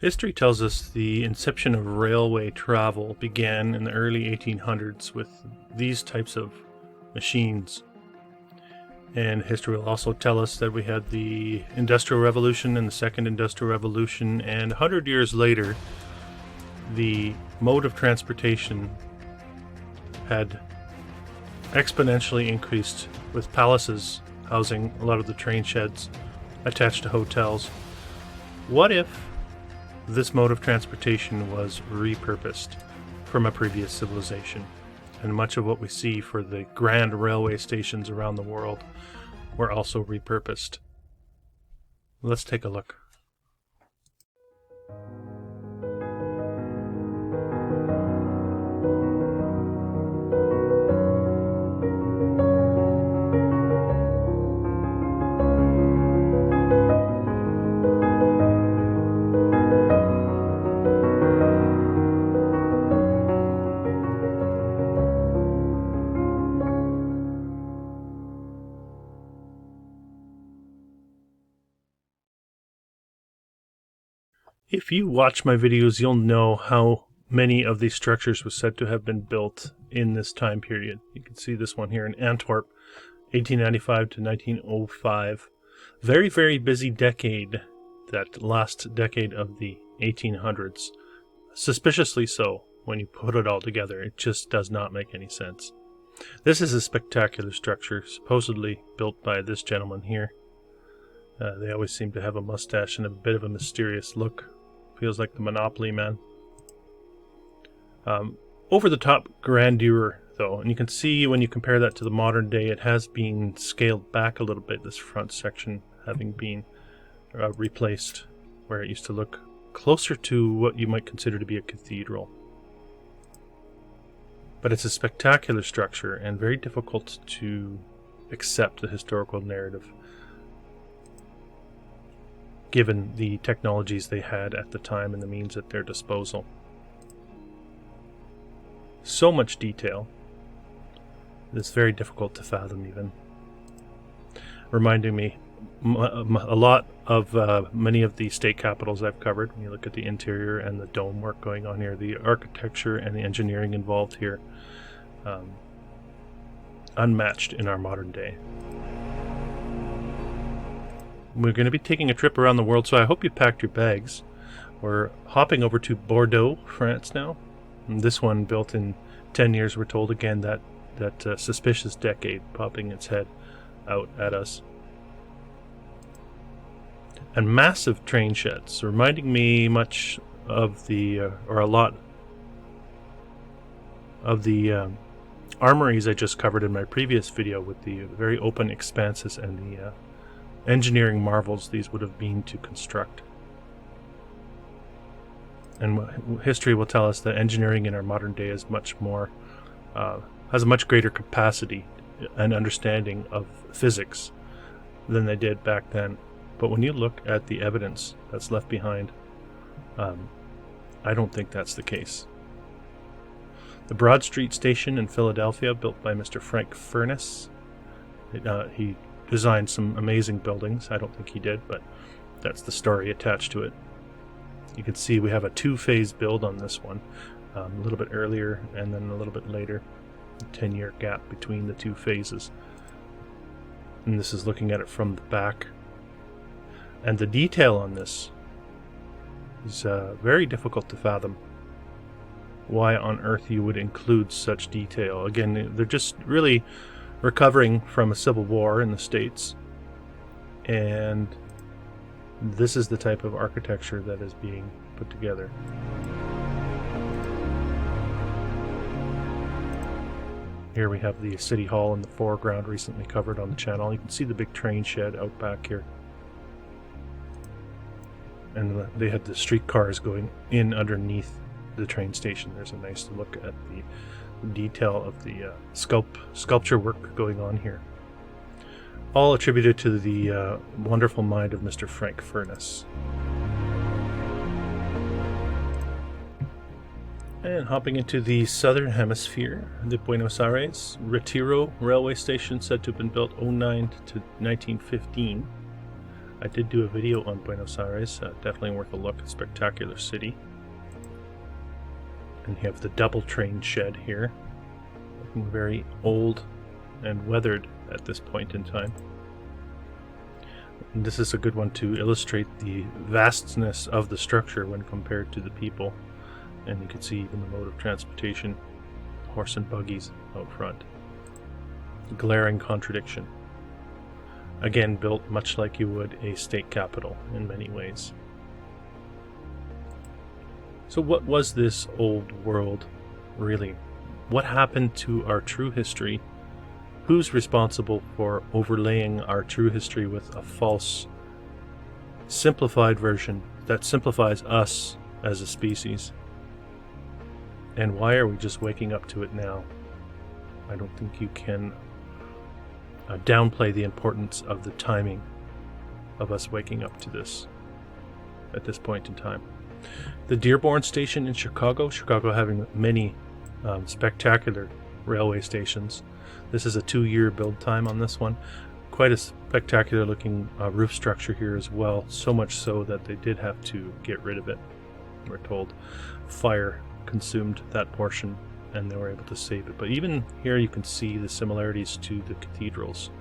History tells us the inception of railway travel began in the early 1800s with these types of machines. And history will also tell us that we had the Industrial Revolution and the Second Industrial Revolution, and 100 years later, the mode of transportation had exponentially increased, with palaces housing a lot of the train sheds attached to hotels. What if this mode of transportation was repurposed from a previous civilization, and much of what we see for the grand railway stations around the world were also repurposed? Let's take a look. If you watch my videos, you'll know how many of these structures were said to have been built in this time period. You can see this one here in Antwerp, 1895 to 1905. Very, very busy decade, that last decade of the 1800s. Suspiciously so when you put it all together. It just does not make any sense. This is a spectacular structure, supposedly built by this gentleman here. They always seem to have a mustache and a bit of a mysterious look. Feels like the Monopoly man. Over the top grandeur, though, and you can see when you compare that to the modern day, it has been scaled back a little bit, this front section having been replaced, where it used to look closer to what you might consider to be a cathedral. But it's a spectacular structure and very difficult to accept the historical narrative, given the technologies they had at the time and the means at their disposal. So much detail. It's very difficult to fathom even. Reminding me a lot of many of the state capitals I've covered. When you look at the interior and the dome work going on here, the architecture and the engineering involved here, unmatched in our modern day. We're going to be taking a trip around the world, so I hope you packed your bags. We're hopping over to Bordeaux, France now. And this one built in 10 years, we're told. Again, that suspicious decade popping its head out at us. And massive train sheds, reminding me much of the, or a lot of the armories I just covered in my previous video, with the very open expanses and the engineering marvels these would have been to construct. And history will tell us that engineering in our modern day is much more, has a much greater capacity and understanding of physics than they did back then. But when you look at the evidence that's left behind, I don't think that's the case. The Broad Street Station in Philadelphia, built by Mr. Frank Furness. He designed some amazing buildings. I don't think he did, but that's the story attached to it. You can see we have a two-phase build on this one, a little bit earlier and then a little bit later. A 10-year gap between the two phases. And this is looking at it from the back. And the detail on this is very difficult to fathom. Why on earth you would include such detail? Again, they're just really recovering from a civil war in the States, and this is the type of architecture that is being put together. Here we have the City Hall in the foreground, recently covered on the channel. You can see the big train shed out back here, and they had the streetcars going in underneath the train station. There's a nice look at the detail of the sculpture work going on here. All attributed to the wonderful mind of Mr. Frank Furness. And hopping into the southern hemisphere, the Buenos Aires Retiro railway station, said to have been built 09 to 1915. I did do a video on Buenos Aires, definitely worth a look. Spectacular city. And you have the double train shed here, looking very old and weathered at this point in time. And this is a good one to illustrate the vastness of the structure when compared to the people. And you can see even the mode of transportation, horse and buggies out front. Glaring contradiction. Again, built much like you would a state capital in many ways. So what was this old world really? What happened to our true history? Who's responsible for overlaying our true history with a false, simplified version that simplifies us as a species? And why are we just waking up to it now? I don't think you can downplay the importance of the timing of us waking up to this at this point in time. The Dearborn station in Chicago having many spectacular railway stations. This is a 2-year build time on this one. Quite a spectacular looking roof structure here as well, so much so that they did have to get rid of it. We're told fire consumed that portion and they were able to save it. But even here you can see the similarities to the cathedrals.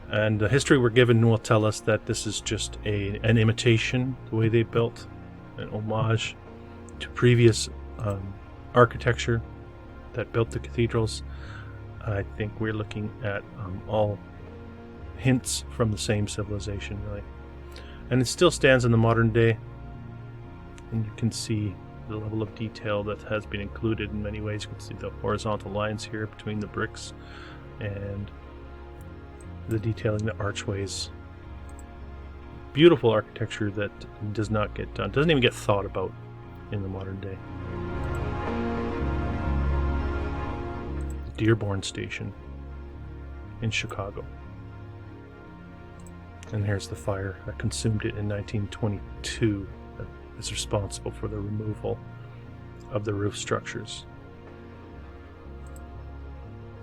And the history we're given will tell us that this is just an imitation, the way they built, an homage to previous architecture that built the cathedrals. I think we're looking at all hints from the same civilization, really. And it still stands in the modern day, and you can see the level of detail that has been included in many ways. You can see the horizontal lines here between the bricks and the detailing, the archways. Beautiful architecture that does not get done, doesn't even get thought about in the modern day. Dearborn Station in Chicago. And here's the fire that consumed it in 1922 that is responsible for the removal of the roof structures.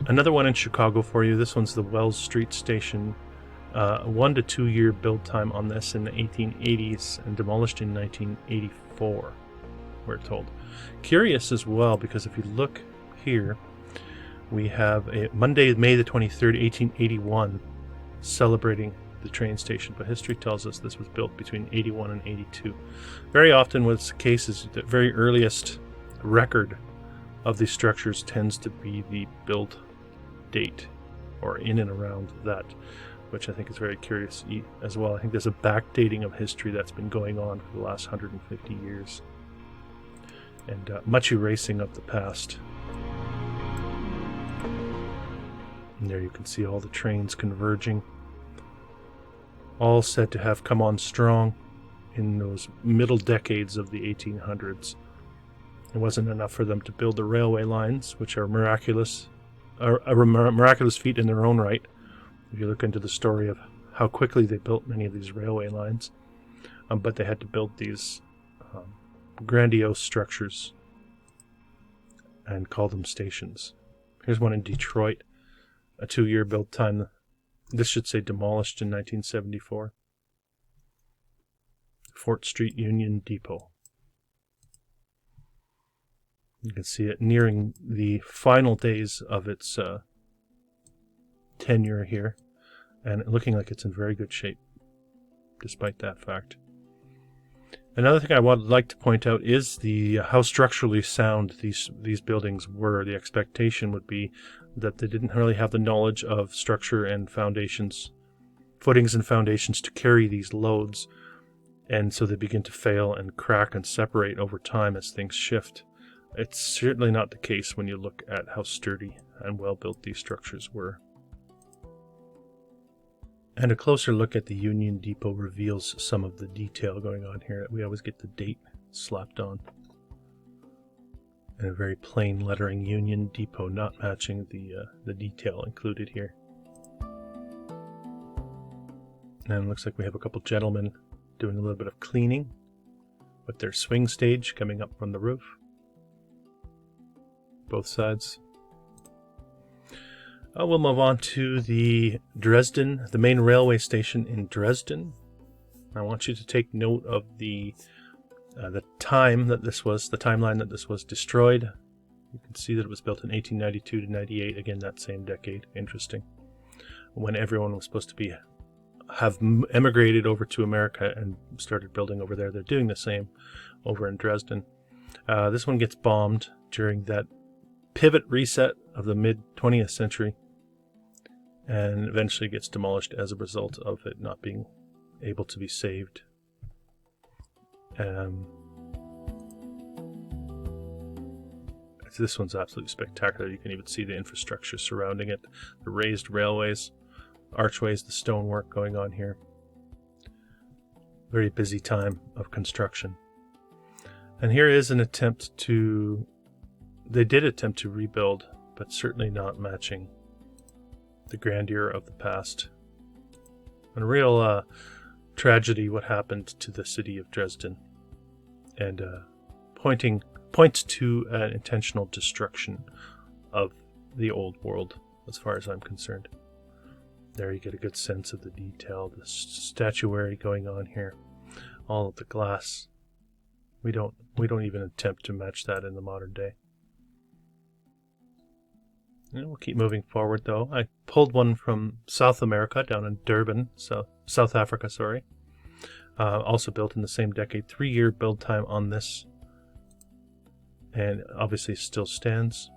Another one in Chicago for you. This one's the Wells Street Station. 1 to 2 year build time on this in the 1880s and demolished in 1984, we're told. Curious as well, because if you look here, we have a Monday, May the 23rd, 1881, celebrating the train station, but history tells us this was built between 81 and 82. Very often what's the case is the very earliest record of these structures tends to be the build date, or in and around that, which I think is very curious as well. I think there's a backdating of history that's been going on for the last 150 years, and much erasing of the past. And there you can see all the trains converging, all said to have come on strong in those middle decades of the 1800s. It wasn't enough for them to build the railway lines, which are miraculous, a miraculous feat in their own right. If you look into the story of how quickly they built many of these railway lines, but they had to build these grandiose structures and call them stations. Here's one in Detroit, a 2-year build time. This should say demolished in 1974. Fort Street Union Depot. You can see it nearing the final days of its tenure here, and looking like it's in very good shape, despite that fact. Another thing I would like to point out is how structurally sound these buildings were. The expectation would be that they didn't really have the knowledge of structure and foundations, footings and foundations to carry these loads, and so they begin to fail and crack and separate over time as things shift. It's certainly not the case when you look at how sturdy and well built these structures were. And a closer look at the Union Depot reveals some of the detail going on here. We always get the date slapped on, and a very plain lettering Union Depot, not matching the detail included here. And it looks like we have a couple gentlemen doing a little bit of cleaning with their swing stage coming up from the roof. Both sides. We'll move on to the main railway station in Dresden. I want you to take note of the timeline that this was destroyed. You can see that it was built in 1892 to 98, again that same decade. Interesting. When everyone was supposed to have emigrated over to America and started building over there. They're doing the same over in Dresden. This one gets bombed during that pivot reset of the mid-20th century, and eventually gets demolished as a result of it not being able to be saved. This one's absolutely spectacular. You can even see the infrastructure surrounding it, the raised railways, archways, the stonework going on here. Very busy time of construction. And here is an attempt to... They did attempt to rebuild, but certainly not matching the grandeur of the past. And a real tragedy what happened to the city of Dresden. And points to an intentional destruction of the old world, as far as I'm concerned. There you get a good sense of the detail, the statuary going on here, all of the glass. We don't even attempt to match that in the modern day. And we'll keep moving forward, though. I pulled one from South America, down in Durban, South Africa, sorry. Also built in the same decade. 3-year build time on this. And obviously still stands.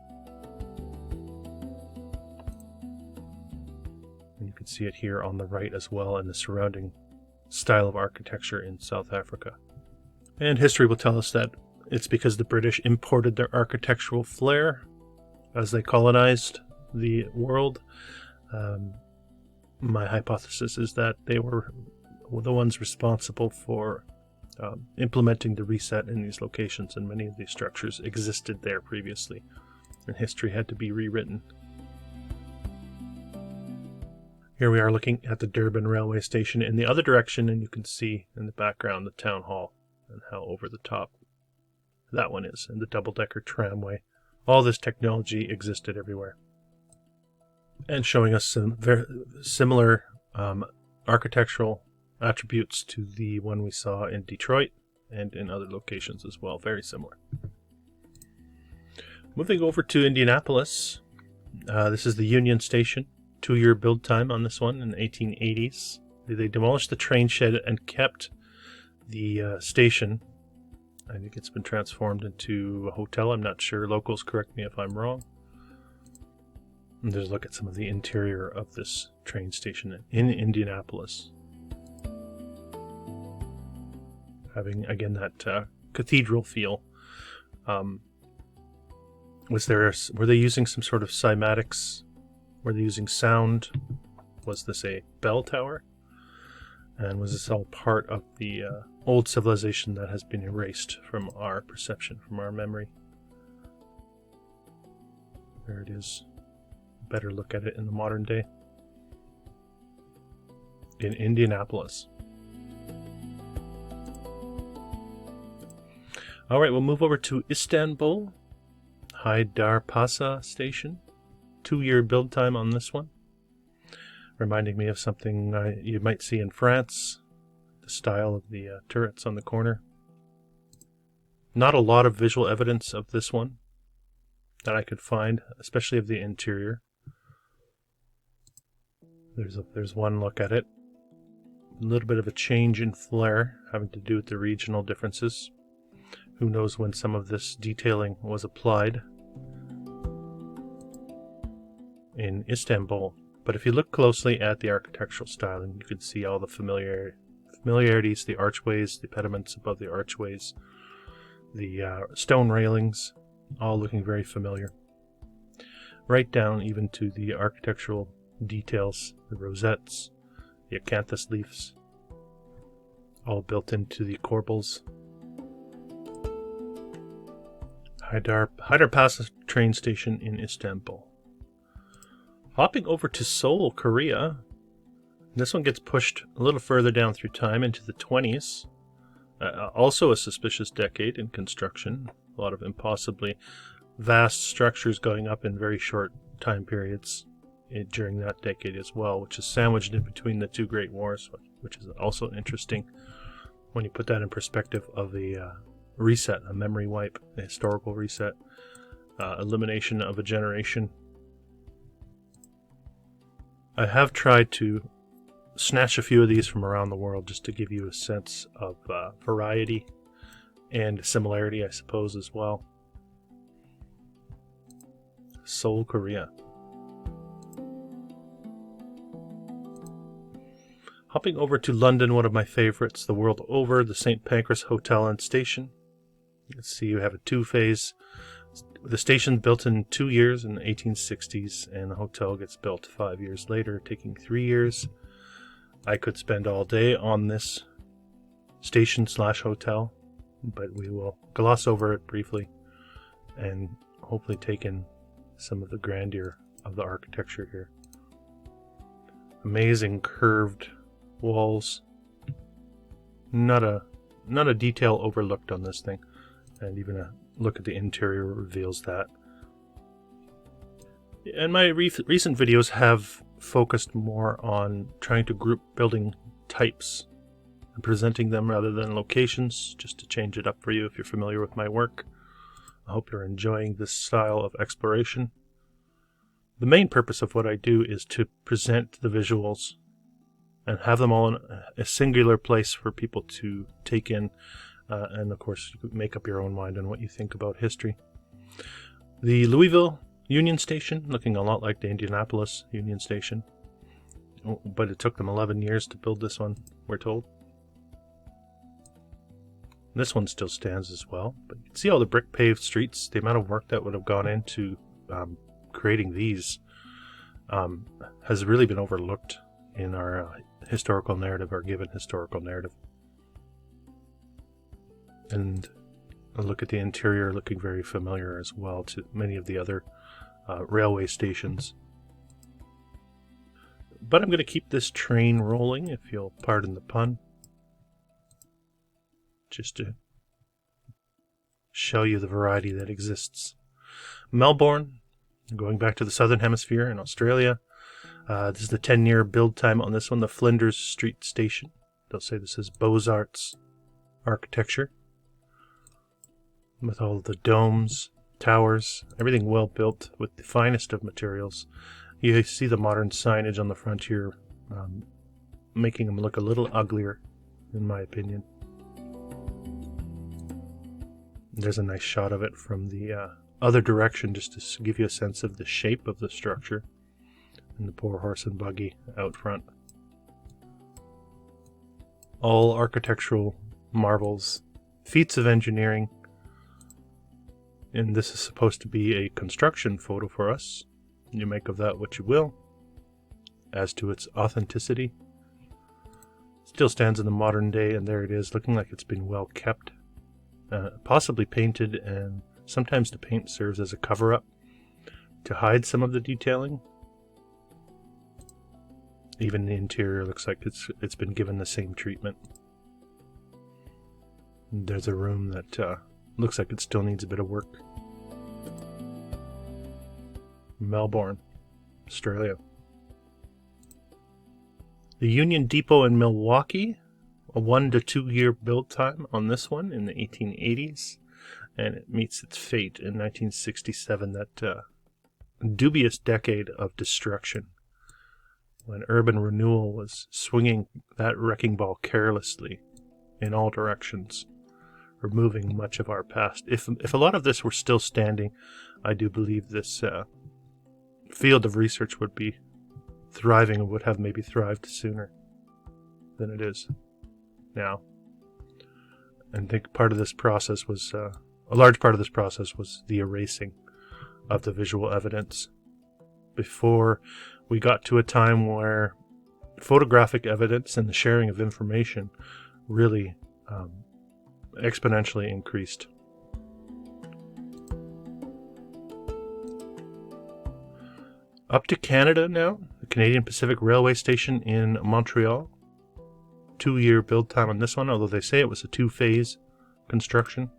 And you can see it here on the right as well in the surrounding style of architecture in South Africa. And history will tell us that it's because the British imported their architectural flair as they colonized the world. My hypothesis is that they were the ones responsible for implementing the reset in these locations, and many of these structures existed there previously, and history had to be rewritten. Here we are looking at the Durban railway station in the other direction, and you can see in the background the town hall and how over the top that one is, and the double-decker tramway. All this technology existed everywhere, and showing us some very similar architectural attributes to the one we saw in Detroit and in other locations as well. Very similar. Moving over to Indianapolis, this is the Union Station. 2-year build time on this one in the 1880s. They demolished the train shed and kept the station. I think it's been transformed into a hotel. I'm not sure. Locals correct me if I'm wrong. And there's a look at some of the interior of this train station in Indianapolis. Having, again, that cathedral feel. Were they using some sort of cymatics? Were they using sound? Was this a bell tower? And was this all part of the old civilization that has been erased from our perception, from our memory? There it is. Better look at it in the modern day. In Indianapolis. Alright, we'll move over to Istanbul. Haydarpasa Station. 2-year build time on this one. Reminding me of something you might see in France. The style of the turrets on the corner. Not a lot of visual evidence of this one that I could find, especially of the interior. There's one look at it. A little bit of a change in flair, having to do with the regional differences. Who knows when some of this detailing was applied in Istanbul. But if you look closely at the architectural styling, you can see all the familiarities, the archways, the pediments above the archways, the stone railings, all looking very familiar. Right down even to the architectural details, the rosettes, the acanthus leaves, all built into the corbels. Haydarpasa train station in Istanbul. Hopping over to Seoul, Korea. This one gets pushed a little further down through time into the 20s. Also a suspicious decade in construction. A lot of impossibly vast structures going up in very short time periods during that decade as well, which is sandwiched in between the two Great Wars, which is also interesting when you put that in perspective of a reset, a memory wipe, a historical reset, elimination of a generation. I have tried to snatch a few of these from around the world just to give you a sense of variety and similarity, I suppose, as well. Seoul, Korea. Hopping over to London, one of my favorites, the world over, the St. Pancras Hotel and Station. You can see you have a two-phase. The station built in 2 years in the 1860s, and the hotel gets built 5 years later, taking 3 years. I could spend all day on this station/hotel, but we will gloss over it briefly and hopefully take in some of the grandeur of the architecture here. Amazing curved walls. Not a detail overlooked on this thing, and even a look at the interior reveals that. And my recent videos have focused more on trying to group building types and presenting them rather than locations, just to change it up for you if you're familiar with my work. I hope you're enjoying this style of exploration. The main purpose of what I do is to present the visuals and have them all in a singular place for people to take in, and of course you can make up your own mind on what you think about history. The Louisville Union Station, looking a lot like the Indianapolis Union Station, but it took them 11 years to build this one, we're told. This one still stands as well, but you can see all the brick paved streets. The amount of work that would have gone into creating these has really been overlooked in our historical narrative, our given historical narrative. And a look at the interior, looking very familiar as well to many of the other railway stations. But I'm going to keep this train rolling, if you'll pardon the pun, just to show you the variety that exists. Melbourne, going back to the southern hemisphere in Australia. This is the 10-year build time on this one, the Flinders Street Station. They'll say this is Beaux-Arts architecture, with all the domes, towers, everything well built with the finest of materials. You see the modern signage on the front here, making them look a little uglier, in my opinion. There's a nice shot of it from the other direction, just to give you a sense of the shape of the structure, and the poor horse and buggy out front. All architectural marvels, feats of engineering, and this is supposed to be a construction photo for us. You make of that what you will. As to its authenticity, still stands in the modern day, and there it is, looking like it's been well kept. Possibly painted, and sometimes the paint serves as a cover-up to hide some of the detailing. Even the interior looks like it's been given the same treatment. And there's a room that looks like it still needs a bit of work. Melbourne, Australia. The Union Depot in Milwaukee, a 1 to 2 year build time on this one in the 1880s, and it meets its fate in 1967, that dubious decade of destruction, when urban renewal was swinging that wrecking ball carelessly in all directions, removing much of our past. If a lot of this were still standing, I do believe this field of research would be thriving, and would have maybe thrived sooner than it is now. And I think part of this process was, a large part of this process was the erasing of the visual evidence before we got to a time where photographic evidence and the sharing of information really exponentially increased. Up to Canada now, the Canadian Pacific Railway Station in Montreal. 2 year build time on this one, although they say it was a 2-phase construction.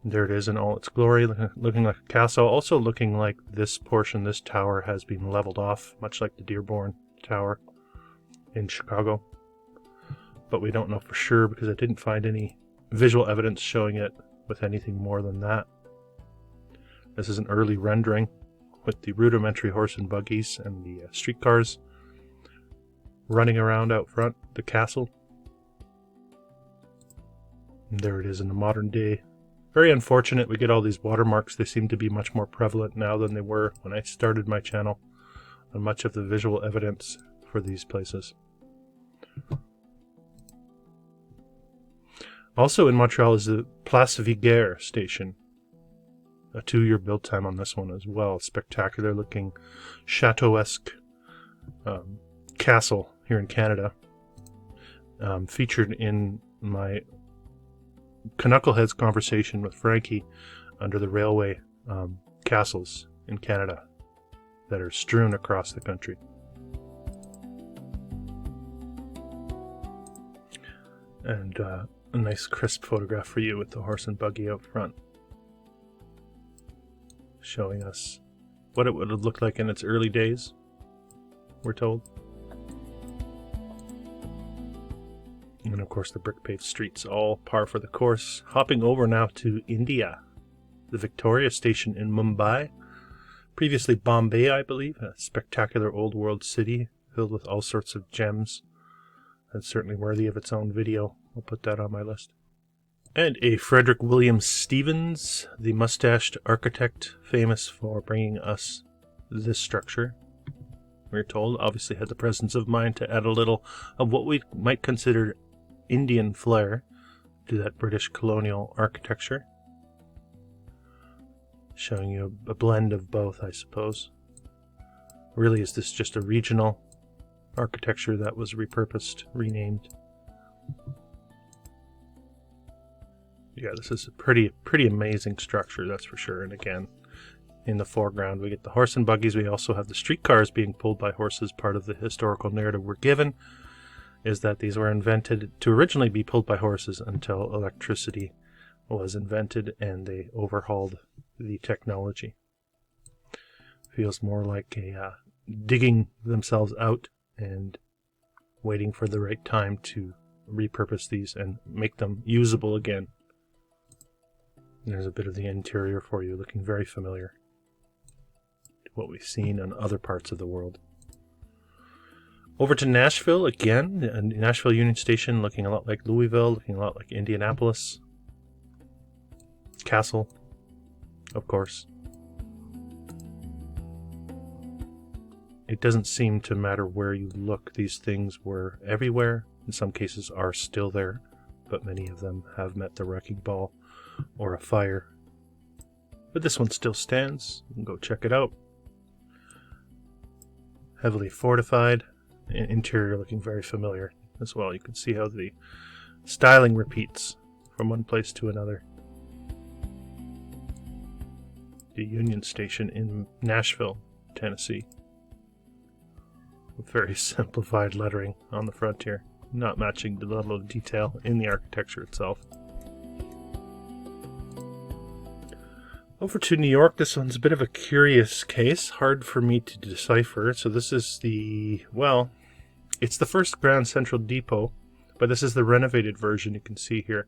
There it is in all its glory, looking like a castle. Also looking like this portion, this tower, has been leveled off, much like the Dearborn Tower in Chicago. But we don't know for sure because I didn't find any visual evidence showing it with anything more than that. This is an early rendering with the rudimentary horse and buggies and the streetcars running around out front the castle. And there it is in the modern day. Very unfortunate we get all these watermarks. They seem to be much more prevalent now than they were when I started my channel on much of the visual evidence for these places. Also in Montreal is the Place Viguier station. A 2-year build time on this one as well. Spectacular looking chateau-esque castle here in Canada. Featured in my Knuckleheads conversation with Frankie under the railway castles in Canada that are strewn across the country. And a nice crisp photograph for you with the horse and buggy out front, showing us what it would have looked like in its early days, we're told. And of course the brick-paved streets, all par for the course. Hopping over now to India, the Victoria Station in Mumbai, previously Bombay, I believe, a spectacular old world city filled with all sorts of gems, and certainly worthy of its own video. I'll put that on my list. And a Frederick William Stevens, the mustached architect, famous for bringing us this structure. We're told, obviously had the presence of mind to add a little of what we might consider Indian flair to that British colonial architecture. Showing you a blend of both, I suppose. Really, is this just a regional architecture that was repurposed, renamed? Yeah, this is a pretty amazing structure, that's for sure. And again, in the foreground we get the horse and buggies. We also have the streetcars being pulled by horses. Part of the historical narrative we're given is that these were invented to originally be pulled by horses until electricity was invented and they overhauled the technology. Feels more like a digging themselves out and waiting for the right time to repurpose these and make them usable again. There's a bit of the interior for you, looking very familiar to what we've seen in other parts of the world. Over to Nashville again, Nashville Union Station, looking a lot like Louisville, looking a lot like Indianapolis. Castle, of course. It doesn't seem to matter where you look. These things were everywhere. In some cases are still there, but many of them have met the wrecking ball or a fire. But this one still stands. You can go check it out. Heavily fortified. Interior looking very familiar as well. You can see how the styling repeats from one place to another. The Union Station in Nashville, Tennessee. With very simplified lettering on the front here, not matching the level of detail in the architecture itself. Over to New York, this one's a bit of a curious case, hard for me to decipher. So this is well, it's the first Grand Central Depot, but this is the renovated version you can see here.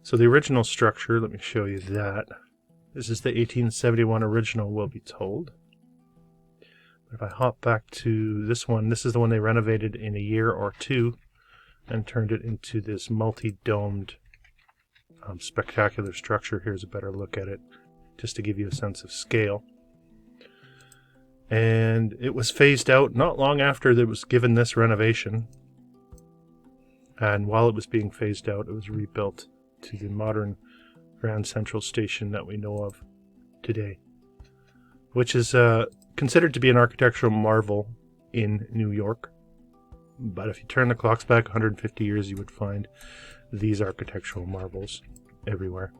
So the original structure, let me show you that. This is the 1871 original, we'll be told. But if I hop back to this one, this is the one they renovated in a year or two and turned it into this multi-domed spectacular structure. Here's a better look at it, just to give you a sense of scale. And it was phased out not long after it was given this renovation. And while it was being phased out, it was rebuilt to the modern Grand Central Station that we know of today, which is considered to be an architectural marvel in New York. But if you turn the clocks back 150 years, you would find these architectural marvels everywhere.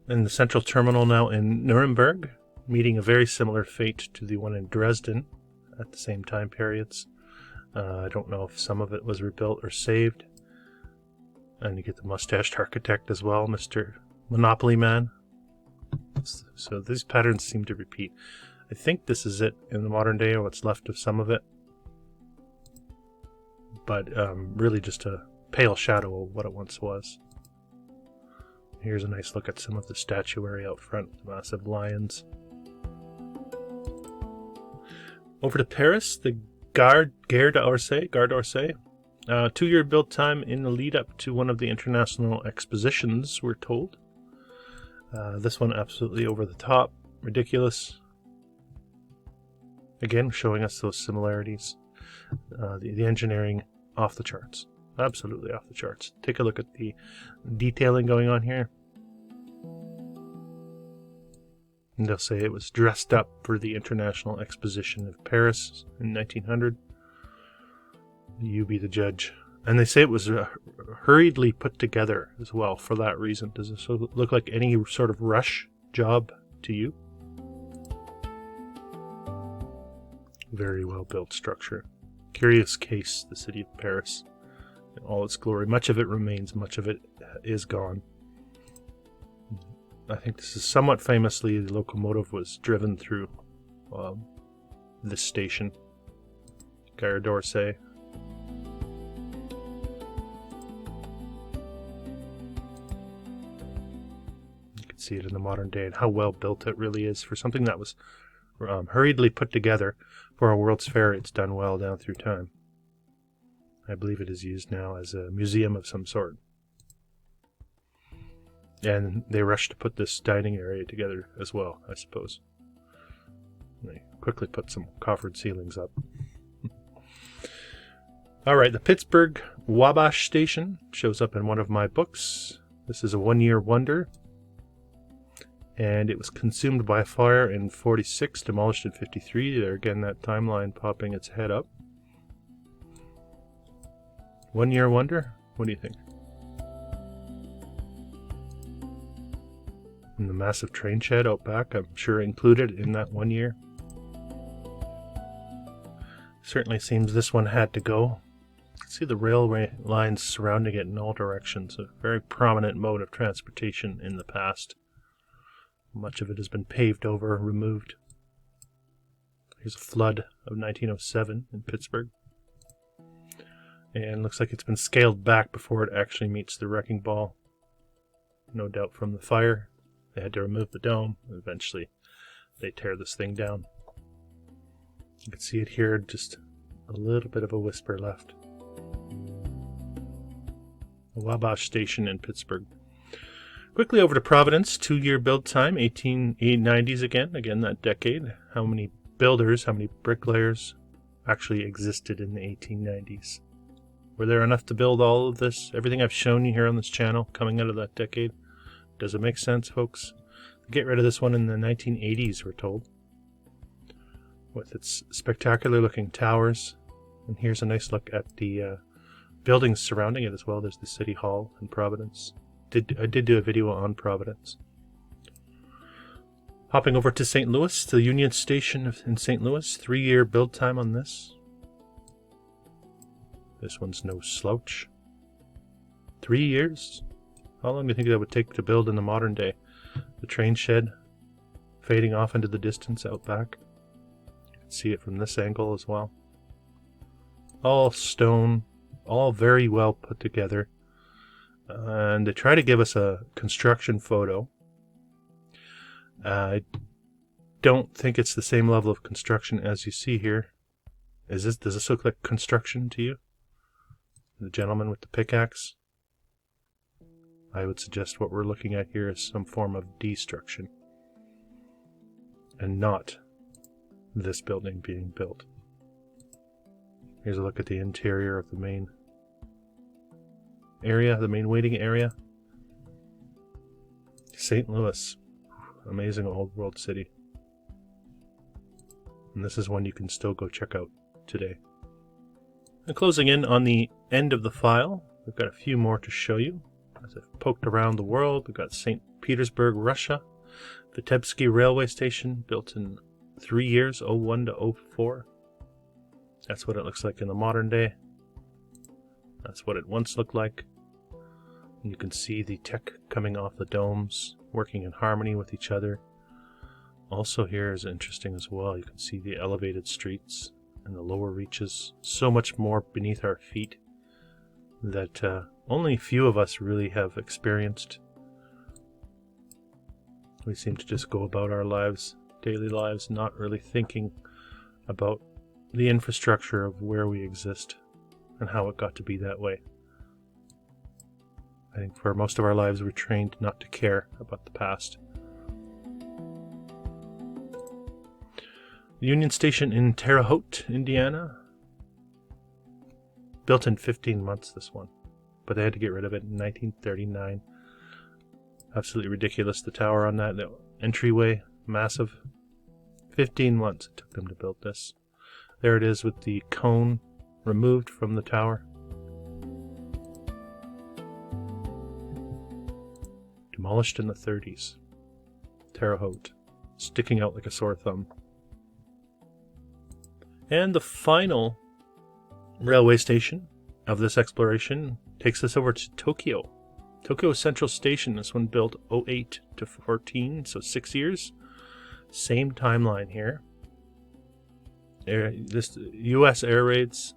And the central terminal now in Nuremberg, meeting a very similar fate to the one in Dresden at the same time periods. I don't know if some of it was rebuilt or saved. And you get the mustached architect as well, Mr. Monopoly Man. So these patterns seem to repeat. I think this is it in the modern day, or what's left of some of it. But really just a pale shadow of what it once was. Here's a nice look at some of the statuary out front, the massive lions. Over to Paris, the Gare d'Orsay. 2-year build time in the lead up to one of the international expositions, we're told. This one absolutely over the top, ridiculous. Again, showing us those similarities. The engineering off the charts. Absolutely off the charts. Take a look at the detailing going on here. And they'll say it was dressed up for the International Exposition of Paris in 1900. You be the judge. And they say it was hurriedly put together as well for that reason. Does this look like any sort of rush job to you? Very well built structure. Curious case, the city of Paris. In all its glory. Much of it remains, much of it is gone. I think this is somewhat famously, the locomotive was driven through this station, Gare d'Orsay. You can see it in the modern day and how well built it really is for something that was hurriedly put together for a World's Fair. It's done well down through time. I believe it is used now as a museum of some sort. And they rushed to put this dining area together as well, I suppose. They quickly put some coffered ceilings up. Alright, the Pittsburgh Wabash Station shows up in one of my books. This is a 1-year wonder. And it was consumed by fire in 46, demolished in 53. There again, that timeline popping its head up. 1-year wonder? What do you think? And the massive train shed out back, I'm sure included in that 1 year. Certainly seems this one had to go. See the railway lines surrounding it in all directions. A very prominent mode of transportation in the past. Much of it has been paved over, removed. Here's a flood of 1907 in Pittsburgh. And looks like it's been scaled back before it actually meets the wrecking ball. No doubt from the fire. They had to remove the dome. Eventually, they tear this thing down. You can see it here, just a little bit of a whisper left. The Wabash Station in Pittsburgh. Quickly over to Providence, 2-year build time, 1890s again that decade. How many builders, how many bricklayers actually existed in the 1890s? Were there enough to build all of this? Everything I've shown you here on this channel coming out of that decade? Does it make sense, folks? Get rid of this one in the 1980s, we're told. With its spectacular looking towers. And here's a nice look at the buildings surrounding it as well. There's the City Hall in Providence. I did do a video on Providence. Hopping over to St. Louis, the Union Station in St. Louis. 3-year build time on this. This one's no slouch. 3 years? How long do you think that would take to build in the modern day? The train shed fading off into the distance out back. You can see it from this angle as well. All stone, all very well put together. And they try to give us a construction photo. I don't think it's the same level of construction as you see here. Does this look like construction to you? The gentleman with the pickaxe? I would suggest what we're looking at here is some form of destruction. And not this building being built. Here's a look at the interior of the main area, the main waiting area. St. Louis. Amazing old world city. And this is one you can still go check out today. And closing in on the end of the file, we've got a few more to show you. As I've poked around the world, we've got St. Petersburg, Russia. Vitebsky Railway Station, built in 3 years, 01 to 04. That's what it looks like in the modern day. That's what it once looked like. And you can see the tech coming off the domes, working in harmony with each other. Also here is interesting as well. You can see the elevated streets and the lower reaches. So much more beneath our feet that only few of us really have experienced. We seem to just go about our lives, daily lives, not really thinking about the infrastructure of where we exist and how it got to be that way. I think for most of our lives we're trained not to care about the past. The Union Station in Terre Haute, Indiana. Built in 15 months, this one. But they had to get rid of it in 1939. Absolutely ridiculous, the tower on that. The entryway, massive. 15 months it took them to build this. There it is with the cone removed from the tower. Demolished in the 30s. Terre Haute. Sticking out like a sore thumb. And the final railway station of this exploration takes us over to Tokyo. Tokyo Central Station, this one built 08 to 14, so 6 years. Same timeline here. This U.S. air raids,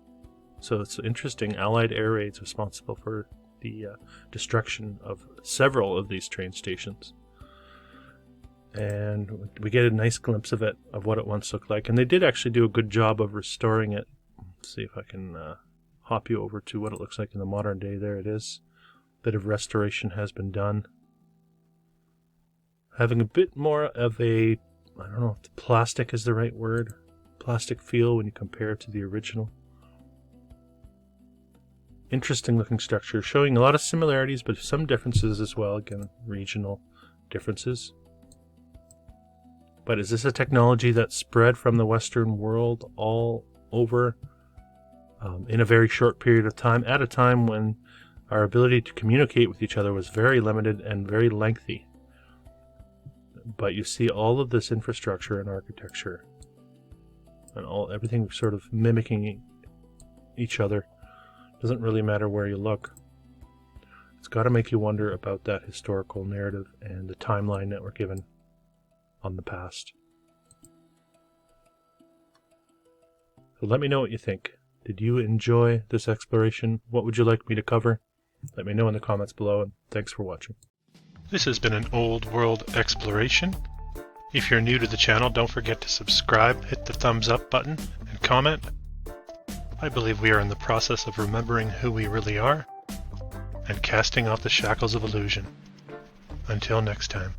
so it's interesting. Allied air raids responsible for the destruction of several of these train stations. And we get a nice glimpse of it, of what it once looked like. And they did actually do a good job of restoring it. Let's see if I can hop you over to what it looks like in the modern day. There it is. Bit of restoration has been done. Having a bit more of a, I don't know if plastic is the right word, plastic feel when you compare it to the original. Interesting looking structure, showing a lot of similarities, but some differences as well. Again, regional differences. But is this a technology that spread from the Western world all over in a very short period of time, at a time when our ability to communicate with each other was very limited and very lengthy? But you see all of this infrastructure and architecture and everything sort of mimicking each other. Doesn't really matter where you look. It's got to make you wonder about that historical narrative and the timeline that we're given on the past. So let me know what you think. Did you enjoy this exploration? What would you like me to cover? Let me know in the comments below, and thanks for watching. This has been an old world exploration. If you're new to the channel, don't forget to subscribe, hit the thumbs up button, and comment. I believe we are in the process of remembering who we really are and casting off the shackles of illusion. Until next time.